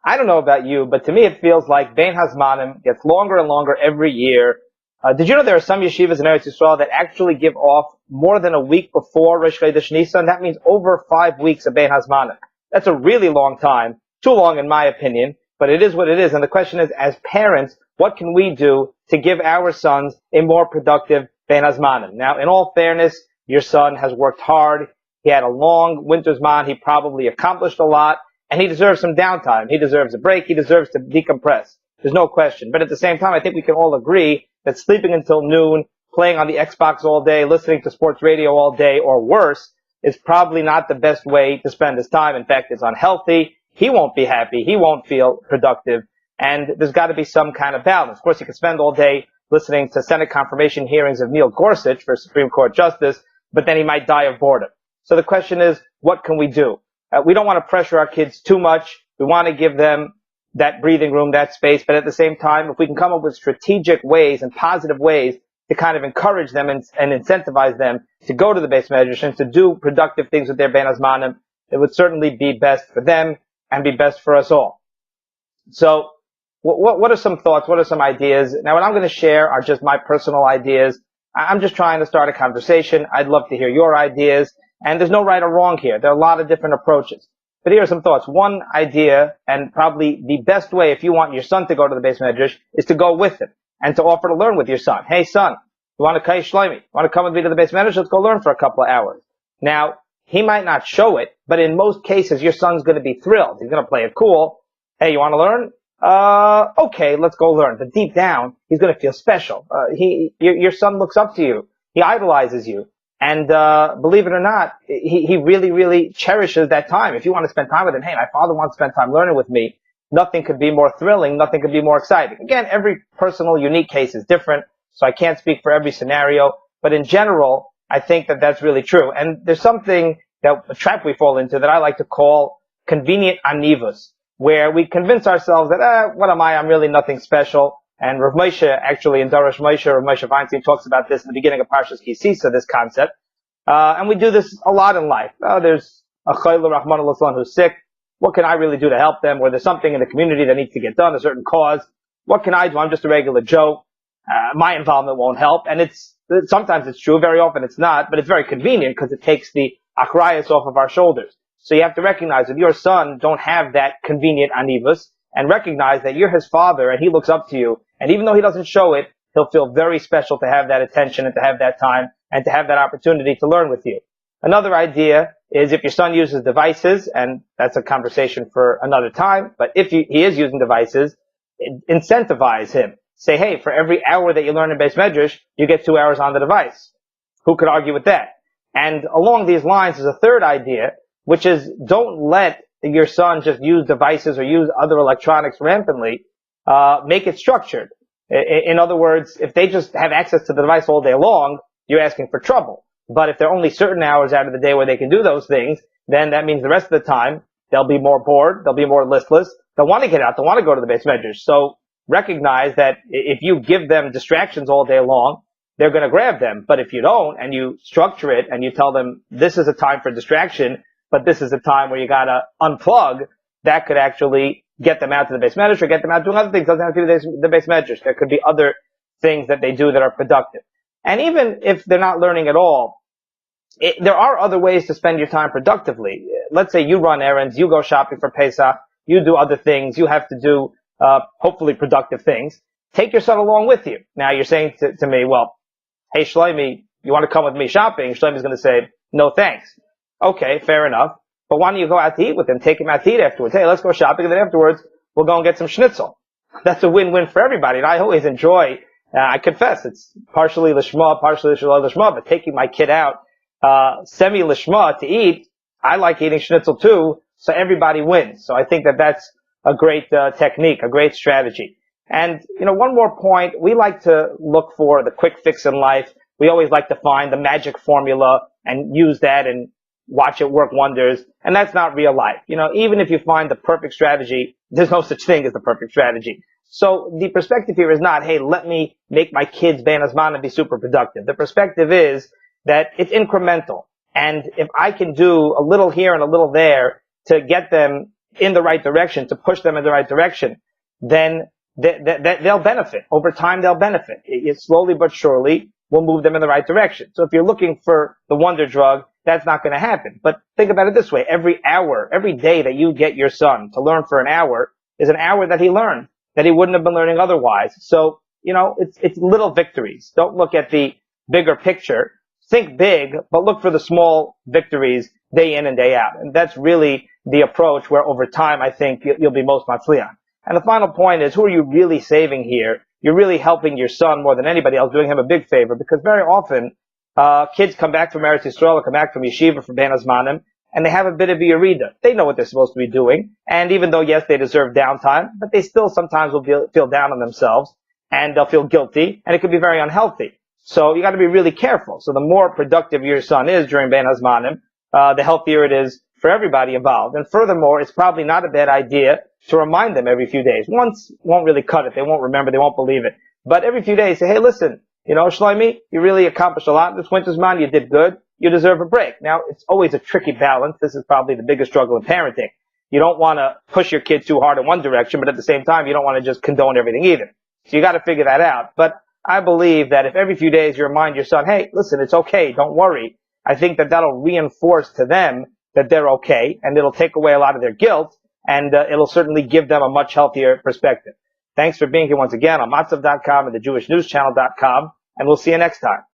I don't know about you, but to me it feels like Bein Hazmanim gets longer and longer every year. Did you know there are some yeshivas in Eretz Yisrael that actually give off more than a week before Rosh Chodesh Nisan? That means over 5 weeks of Bein Hazmanim. That's a really long time. Too long in my opinion, but it is what it is. And the question is, as parents, what can we do to give our sons a more productive Bein Hazmanim? Now, in all fairness, your son has worked hard. He had a long winter's man. He probably accomplished a lot. And he deserves some downtime. He deserves a break. He deserves to decompress. There's no question. But at the same time, I think we can all agree that sleeping until noon, playing on the Xbox all day, listening to sports radio all day, or worse, is probably not the best way to spend his time. In fact, it's unhealthy. He won't be happy. He won't feel productive. And there's got to be some kind of balance. Of course, you can spend all day listening to Senate confirmation hearings of Neil Gorsuch for Supreme Court Justice, but then he might die of boredom. So the question is, what can we do? We don't want to pressure our kids too much. We want to give them that breathing room, that space. But at the same time, if we can come up with strategic ways and positive ways to kind of encourage them and incentivize them to go to the Beis Medrash and to do productive things with their Bein Hazmanim, it would certainly be best for them and be best for us all. So what are some thoughts? What are some ideas? Now, what I'm going to share are just my personal ideas. I'm just trying to start a conversation. I'd love to hear your ideas. And there's no right or wrong here. There are a lot of different approaches. But here are some thoughts. One idea, and probably the best way if you want your son to go to the Beis Medrash, is to go with him and to offer to learn with your son. Hey, son, you want to Kaish Shlomi? Want to come with me to the Beis Medrash? Let's go learn for a couple of hours. Now, he might not show it, but in most cases, your son's going to be thrilled. He's going to play it cool. Hey, you want to learn? Okay, let's go learn. But deep down, he's going to feel special. Your son looks up to you. He idolizes you. And believe it or not, he really, really cherishes that time. If you want to spend time with him, hey, my father wants to spend time learning with me, nothing could be more thrilling, nothing could be more exciting. Again, every personal, unique case is different, so I can't speak for every scenario. But in general, I think that that's really true. And there's something, a trap we fall into that I like to call convenient anivus, where we convince ourselves that, what am I? I'm really nothing special. And Rav Moshe, actually, in Darash Moshe, Rav Moshe Feinstein talks about this in the beginning of Parshas Ki Sisa, this concept. And we do this a lot in life. There's a chayla Rahman al who's sick. What can I really do to help them? Or there's something in the community that needs to get done, a certain cause. What can I do? I'm just a regular Joe. My involvement won't help. And sometimes it's true, very often it's not, but it's very convenient because it takes the achrayus off of our shoulders. So you have to recognize if your son don't have that convenient anivus, and recognize that you're his father and he looks up to you. And even though he doesn't show it, he'll feel very special to have that attention and to have that time and to have that opportunity to learn with you. Another idea is if your son uses devices, and that's a conversation for another time, but if he is using devices, incentivize him. Say, hey, for every hour that you learn in Beis Medrash, you get 2 hours on the device. Who could argue with that? And along these lines is a third idea, which is don't let your son just use devices or use other electronics rampantly. Make it structured. In other words, if they just have access to the device all day long, you're asking for trouble. But if there are only certain hours out of the day where they can do those things, then that means the rest of the time they'll be more bored, they'll be more listless, they'll want to get out, they'll want to go to the Beis Medrash. So recognize that if you give them distractions all day long, they're going to grab them. But if you don't, and you structure it and you tell them this is a time for distraction, but this is a time where you got to unplug, that could actually get them out to the Beis Medrash or get them out doing other things. Doesn't have to be the Beis Medrash. There could be other things that they do that are productive. And even if they're not learning at all, there are other ways to spend your time productively. Let's say you run errands, you go shopping for Pesach, you do other things, you have to do hopefully productive things. Take your son along with you. Now you're saying to me, well, hey Shlomi, you want to come with me shopping? Shlomi's going to say, no thanks. Okay, fair enough. But why don't you go out to eat with him? Take him out to eat afterwards. Hey, let's go shopping, and then afterwards, we'll go and get some schnitzel. That's a win-win for everybody. And I always enjoy, I confess, it's partially lishma, partially lishma, but taking my kid out, semi-lishma to eat, I like eating schnitzel too, so everybody wins. So I think that that's a great technique, a great strategy. And, one more point, we like to look for the quick fix in life. We always like to find the magic formula and use that and watch it work wonders. And that's not real life. Even if you find the perfect strategy, there's no such thing as the perfect strategy. So the perspective here is not, hey, let me make my kids Bein Hazmanim be super productive. The perspective is that it's incremental. And if I can do a little here and a little there to get them in the right direction, to push them in the right direction, then they'll benefit. Over time, they'll benefit. It slowly but surely will move them in the right direction. So if you're looking for the wonder drug, that's not going to happen. But think about it this way. Every hour, every day that you get your son to learn for an hour is an hour that he learned, that he wouldn't have been learning otherwise. So, it's little victories. Don't look at the bigger picture. Think big, but look for the small victories day in and day out. And that's really the approach where over time, I think you'll be most matzliach. And the final point is, who are you really saving here? You're really helping your son more than anybody else, doing him a big favor, because very often, kids come back from Eretz Yisrael or come back from yeshiva from Bein Hazmanim, and they have a bit of a yerida. They know what they're supposed to be doing, and even though, yes, they deserve downtime, but they still sometimes will feel down on themselves, and they'll feel guilty, and it could be very unhealthy. So you got to be really careful. So the more productive your son is during Bein Hazmanim, the healthier it is for everybody involved. And furthermore, it's probably not a bad idea to remind them every few days. Once won't really cut it. They won't remember. They won't believe it. But every few days, say, hey, listen, Shlomi, you really accomplished a lot this winter's man. You did good. You deserve a break. Now, it's always a tricky balance. This is probably the biggest struggle in parenting. You don't want to push your kid too hard in one direction, but at the same time, you don't want to just condone everything either. So you got to figure that out. But I believe that if every few days you remind your son, hey, listen, it's okay. Don't worry. I think that that'll reinforce to them that they're okay, and it'll take away a lot of their guilt, and it'll certainly give them a much healthier perspective. Thanks for being here once again on matzav.com and the jewishnewschannel.com, and we'll see you next time.